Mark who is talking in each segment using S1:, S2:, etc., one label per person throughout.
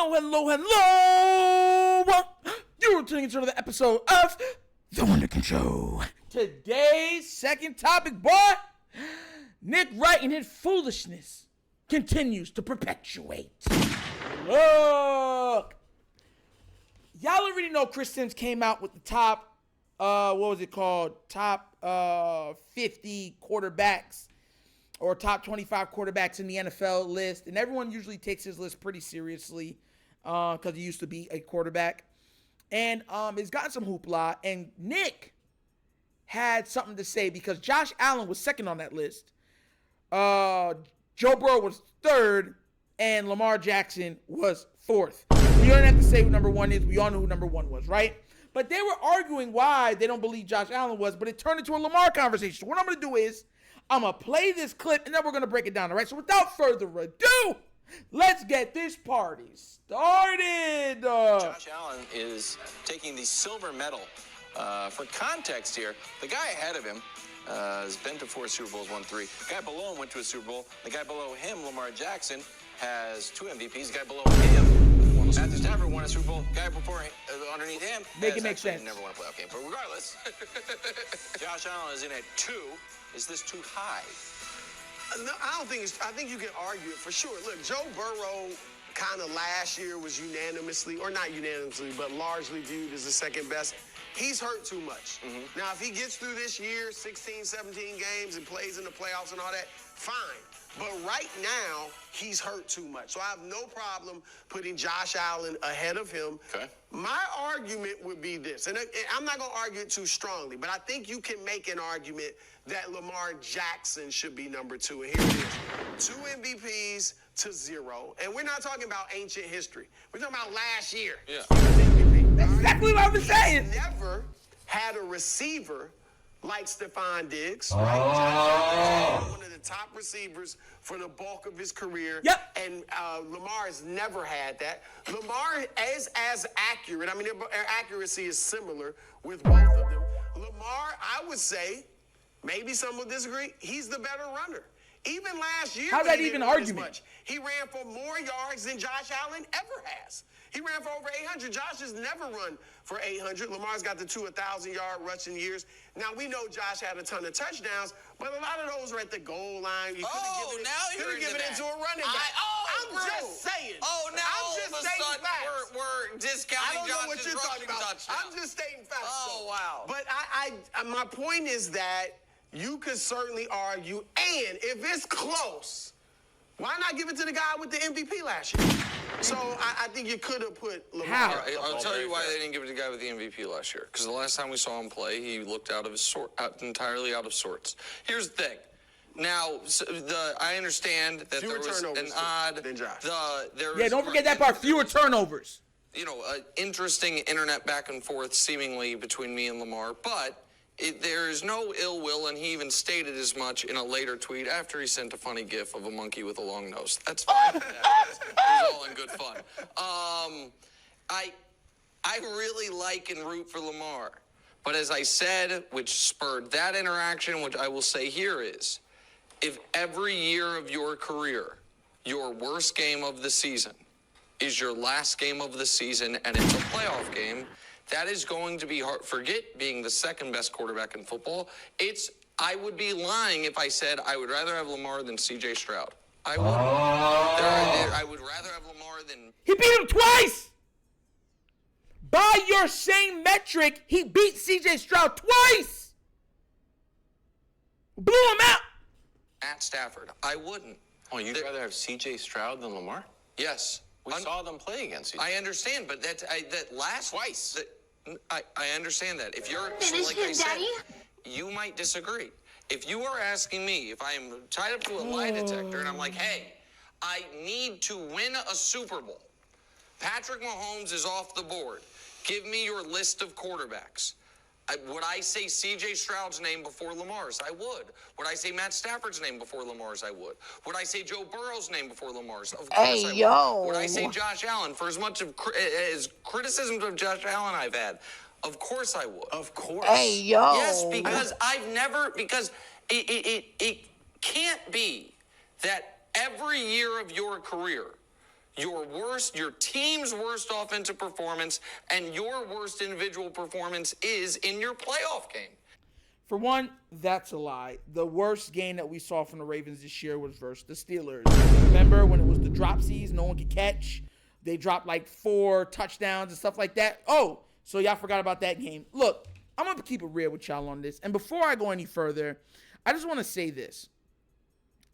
S1: Hello. You're tuning into another episode of The Wunderkind Show. Today's second topic, boy. Nick Wright and his foolishness continues to perpetuate. Look. Y'all already know Chris Sims came out with the top, Top 50 quarterbacks or top 25 quarterbacks in the NFL list. And everyone usually takes his list pretty seriously because he used to be a quarterback. And it's gotten some hoopla. And Nick had something to say because Josh Allen was second on that list. Joe Burrow was third. And Lamar Jackson was fourth. We don't have to say who number one is. We all know who number one was, right? But they were arguing why they don't believe Josh Allen was, but it turned into a Lamar conversation. So what I'm going to do is I'm going to play this clip, and then we're going to break it down, all right? So without further ado, let's get this party started.
S2: Josh Allen is taking the silver medal. For context here, the guy ahead of him has been to 4 Super Bowls, won 3. The guy below him went to a Super Bowl. The guy below him, Lamar Jackson, has 2 MVPs. The guy below him, Matthew Stafford, won a Super Bowl. The guy before, underneath him,
S1: make it make sense.
S2: Never won a playoff game. But regardless, Josh Allen is in at 2. Is this too high?
S3: No, I don't think I think you can argue it for sure. Look, Joe Burrow kind of last year was unanimously, or not unanimously, but largely viewed as the second best. He's hurt too much. Now, if he gets through this year, 16, 17 games, and plays in the playoffs and all that, fine. But right now, he's hurt too much. So I have no problem putting Josh Allen ahead of him.
S2: Okay.
S3: My argument would be this, and I'm not going to argue it too strongly, but I think you can make an argument that Lamar Jackson should be number 2. And here it is. 2 MVPs to 0. And we're not talking about ancient history. We're talking about last year.
S2: Yeah.
S1: That's exactly what I was saying.
S3: He's never had a receiver like Stephon Diggs, right? Josh Allen, one of the top receivers for the bulk of his career.
S1: Yep.
S3: And Lamar has never had that. Lamar is as accurate. I mean, their accuracy is similar with both of them. Lamar, I would say, maybe some will disagree, he's the better runner. Even last year,
S1: how's that even argument?
S3: He ran for more yards than Josh Allen ever has. He ran for over 800. Josh has never run for 800. Lamar's got the 1,000-yard rushing years. Now, we know Josh had a ton of touchdowns, but a lot of those were at the goal line. You couldn't give it into a running back. I'm just saying.
S2: Oh, now all of a sudden we're discounting Josh's rushing touchdown.
S3: I'm just stating facts.
S2: Oh, wow.
S3: But my point is that you could certainly argue, and if it's close, why not give it to the guy with the MVP last year? So I think you could have put Lamar.
S1: How?
S2: I'll tell you why they didn't give it to the guy with the MVP last year. Because the last time we saw him play, he looked entirely out of sorts. Here's the thing. Now, I understand that
S3: Fewer
S2: there was an odd.
S3: than Josh.
S1: Don't forget that part. Fewer turnovers.
S2: You know, interesting internet back and forth, seemingly between me and Lamar, but. There is no ill will, and he even stated as much in a later tweet after he sent a funny gif of a monkey with a long nose. That's fine. It was all in good fun. I really like and root for Lamar. But as I said, which spurred that interaction, which I will say here is, if every year of your career, your worst game of the season is your last game of the season, and it's a playoff game, that is going to be hard. Forget being the second best quarterback in football. I would be lying if I said I would rather have Lamar than C.J. Stroud. I would. I would rather have Lamar than...
S1: He beat him twice! By your same metric, he beat C.J. Stroud twice! Blew him out!
S2: At Stafford. I wouldn't.
S4: Oh, you'd rather have C.J. Stroud than Lamar?
S2: Yes.
S4: We saw them play against each other.
S2: I understand, but that last...
S4: Twice.
S2: I understand that. If you're...
S5: Finish
S2: like
S5: him,
S2: I said,
S5: Daddy.
S2: you might disagree. If you are asking me, if I am tied up to a lie detector and I'm like, hey, I need to win a Super Bowl. Patrick Mahomes is off the board. Give me your list of quarterbacks. Would I say C.J. Stroud's name before Lamar's? I would. Would I say Matt Stafford's name before Lamar's? I would. Would I say Joe Burrow's name before Lamar's? Of course I would. Would I say Josh Allen? For as much of as criticisms of Josh Allen I've had, of course I would.
S3: Of course.
S2: Yes, because because it can't be that every year of your career, your team's worst offensive performance and your worst individual performance is in your playoff game.
S1: For one, that's a lie. The worst game that we saw from the Ravens this year was versus the Steelers. Remember when it was the dropsies, no one could catch? They dropped like 4 touchdowns and stuff like that. Oh, so y'all forgot about that game. Look, I'm going to keep it real with y'all on this. And before I go any further, I just want to say this.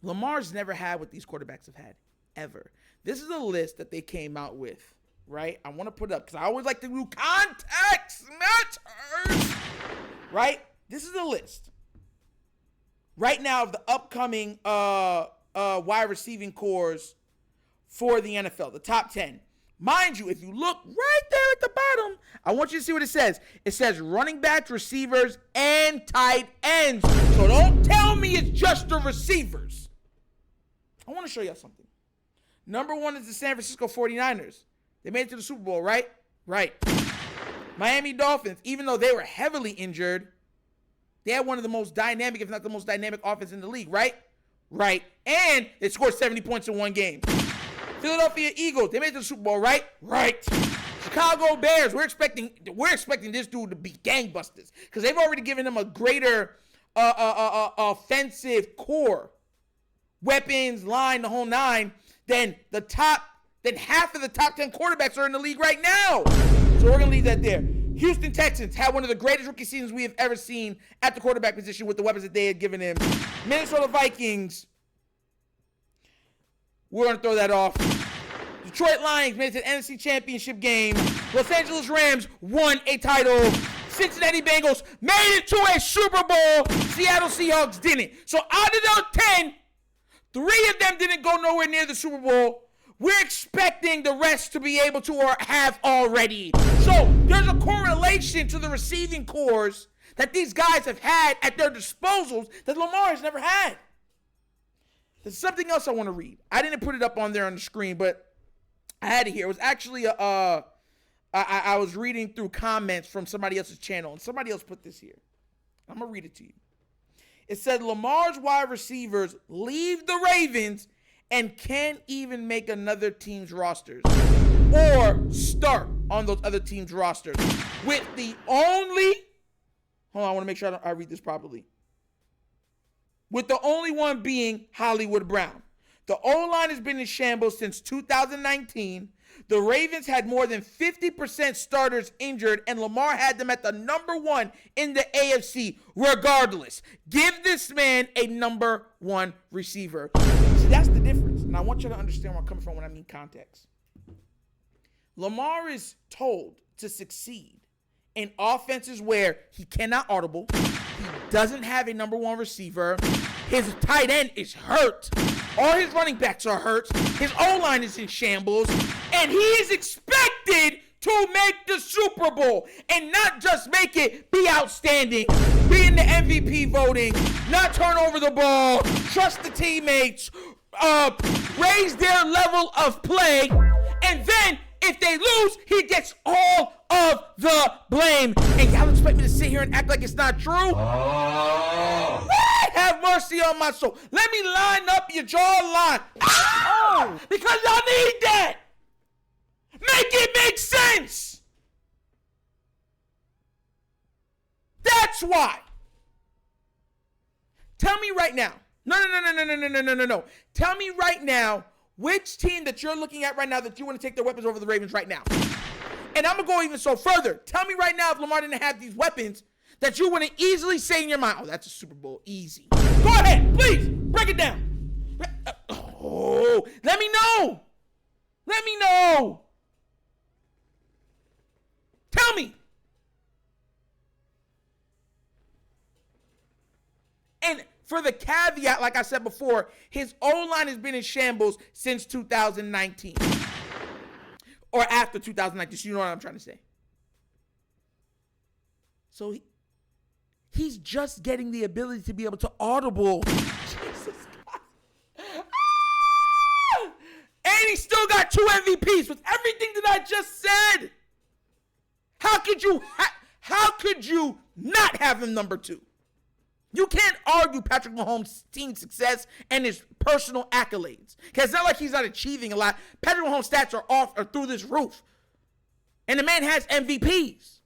S1: Lamar's never had what these quarterbacks have had, ever. This is a list that they came out with, right? I want to put it up because I always like to do context matters, right? This is a list right now of the upcoming wide receiving cores for the NFL, the top 10. Mind you, if you look right there at the bottom, I want you to see what it says. It says running backs, receivers, and tight ends. So don't tell me it's just the receivers. I want to show y'all something. Number 1 is the San Francisco 49ers. They made it to the Super Bowl, right? Right. Miami Dolphins, even though they were heavily injured, they had one of the most dynamic, if not the most dynamic offense in the league, right? Right. And they scored 70 points in one game. Philadelphia Eagles, they made it to the Super Bowl, right? Right. Chicago Bears, we're expecting this dude to be gangbusters because they've already given him a greater offensive core, weapons, line, the whole nine, than half of the top 10 quarterbacks are in the league right now. So we're going to leave that there. Houston Texans had one of the greatest rookie seasons we have ever seen at the quarterback position with the weapons that they had given him. Minnesota Vikings, we're going to throw that off. Detroit Lions made it to the NFC Championship game. Los Angeles Rams won a title. Cincinnati Bengals made it to a Super Bowl. Seattle Seahawks didn't. So out of those 10, 3 of them didn't go nowhere near the Super Bowl. We're expecting the rest to be able to or have already. So there's a correlation to the receiving cores that these guys have had at their disposals that Lamar has never had. There's something else I want to read. I didn't put it up on there on the screen, but I had it here. It was actually I was reading through comments from somebody else's channel, and somebody else put this here. I'm going to read it to you. It said Lamar's wide receivers leave the Ravens and can't even make another team's rosters or start on those other teams' rosters. With the only, hold on, I want to make sure I read this properly. With the only one being Hollywood Brown. The O-line has been in shambles since 2019. The Ravens had more than 50% starters injured, and Lamar had them at the number 1 in the AFC regardless. Give this man a number 1 receiver. See, that's the difference, and I want you to understand where I'm coming from when I mean context. Lamar is told to succeed in offenses where he cannot audible, he doesn't have a number 1 receiver, his tight end is hurt, all his running backs are hurt, his O-line is in shambles, and he is expected to make the Super Bowl, and not just make it, be outstanding, be in the MVP voting, not turn over the ball, trust the teammates, raise their level of play, and then if they lose, he gets all of the blame. And y'all expect me to sit here and act like it's not true? Oh. Have mercy on my soul. Let me line up your jawline. Oh. Because y'all need that. Make it make sense. That's why. Tell me right now. No. Tell me right now which team that you're looking at right now that you want to take their weapons over the Ravens right now. And I'm going to go even so further. Tell me right now if Lamar didn't have these weapons that you want to easily say in your mind, oh, that's a Super Bowl, easy. Go ahead, please, break it down. Oh, let me know. Let me know. Tell me. And for the caveat, like I said before, his O-line has been in shambles since 2019. Or after 2019, so you know what I'm trying to say. So he's just getting the ability to be able to audible. Jesus God. Ah! And he still got 2 MVPs with everything that I just said. How could you not have him number 2? You can't argue Patrick Mahomes' team success and his personal accolades. Because it's not like he's not achieving a lot. Patrick Mahomes' stats are through this roof. And the man has MVPs.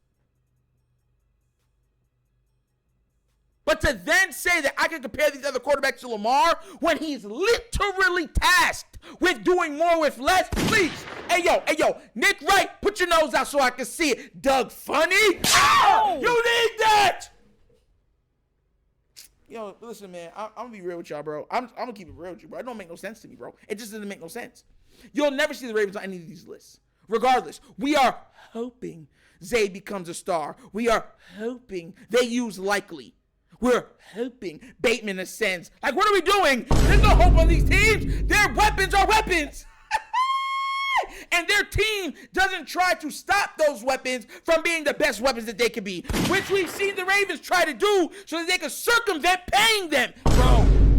S1: But to then say that I can compare these other quarterbacks to Lamar when he's literally tasked with doing more with less, please. Hey, yo, Nick Wright, put your nose out so I can see it. Doug Funny? Oh! You need that! Yo, listen, man, I'm going to be real with y'all, bro. I'm going to keep it real with you, bro. It don't make no sense to me, bro. It just doesn't make no sense. You'll never see the Ravens on any of these lists. Regardless, we are hoping Zay becomes a star. We are hoping they use Likely. We're hoping Bateman ascends. Like, what are we doing? There's no hope on these teams. Their weapons are weapons. And their team doesn't try to stop those weapons from being the best weapons that they can be, which we've seen the Ravens try to do so that they can circumvent paying them.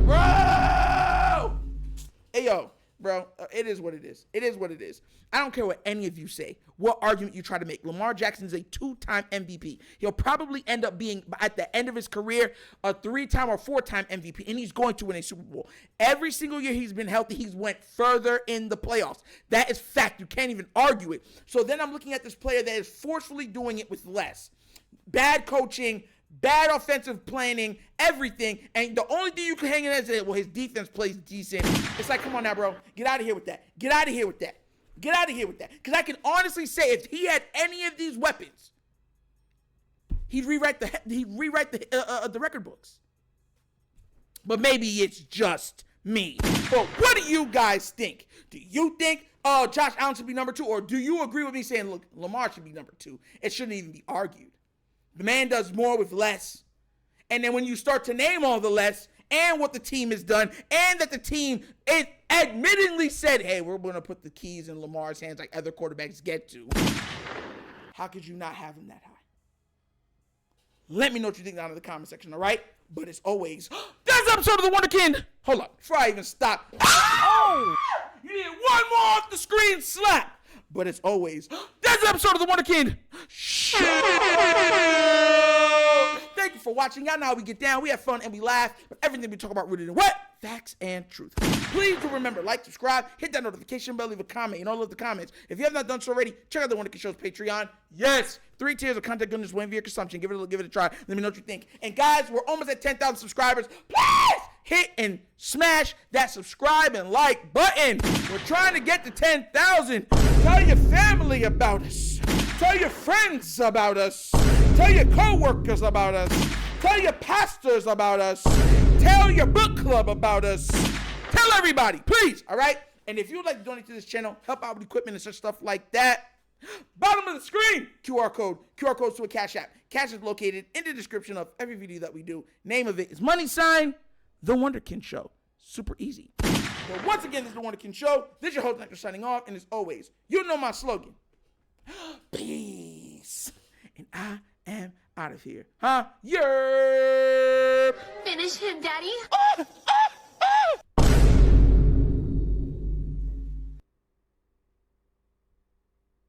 S1: Bro. Hey, yo. Bro, it is what it is. It is what it is. I don't care what any of you say, what argument you try to make. Lamar Jackson is a 2-time MVP. He'll probably end up being, at the end of his career, a 3-time or 4-time MVP, and he's going to win a Super Bowl. Every single year he's been healthy, he's went further in the playoffs. That is fact. You can't even argue it. So then I'm looking at this player that is forcefully doing it with less. Bad coaching, bad offensive planning, everything. And the only thing you can hang in there is that, well, his defense plays decent. It's like, come on now, bro. Get out of here with that. Get out of here with that. Get out of here with that. Because I can honestly say if he had any of these weapons, he'd rewrite the record books. But maybe it's just me. But what do you guys think? Do you think Josh Allen should be number 2? Or do you agree with me saying, look, Lamar should be number 2? It shouldn't even be argued. The man does more with less. And then when you start to name all the less and what the team has done and that the team admittedly said, hey, we're going to put the keys in Lamar's hands like other quarterbacks get to, how could you not have him that high? Let me know what you think down in the comment section, all right? But as always, that's the episode of The Wunderkind. Hold up, before I even stop. Oh! You need one more off the screen slap. But as always, that's the episode of The Wunderkind Show. Thank you for watching. Y'all know how we get down. We have fun and we laugh. But everything we talk about rooted in what? Facts and truth. Please do remember, like, subscribe, hit that notification bell, leave a comment. You know, love the comments. If you have not done so already, check out The Wunderkind Show's Patreon. Yes, 3 tiers of content goodness waiting for your consumption. Give it a try. Let me know what you think. And guys, we're almost at 10,000 subscribers. Please hit and smash that subscribe and like button. We're trying to get to 10,000. Tell your family about us. Tell your friends about us. Tell your co-workers about us. Tell your pastors about us. Tell your book club about us. Tell everybody, please, all right? And if you would like to donate to this channel, help out with equipment and such stuff like that, bottom of the screen, QR code to a Cash App. Cash is located in the description of every video that we do. Name of it is The Wunderkind Show. Super easy. But once again, this is The Wunderkind Show. This is your host, Nectar, signing off. And as always, you know my slogan. Peace. And I am out of here. Huh? Yerp.
S5: Finish him, Daddy.
S1: Oh, oh.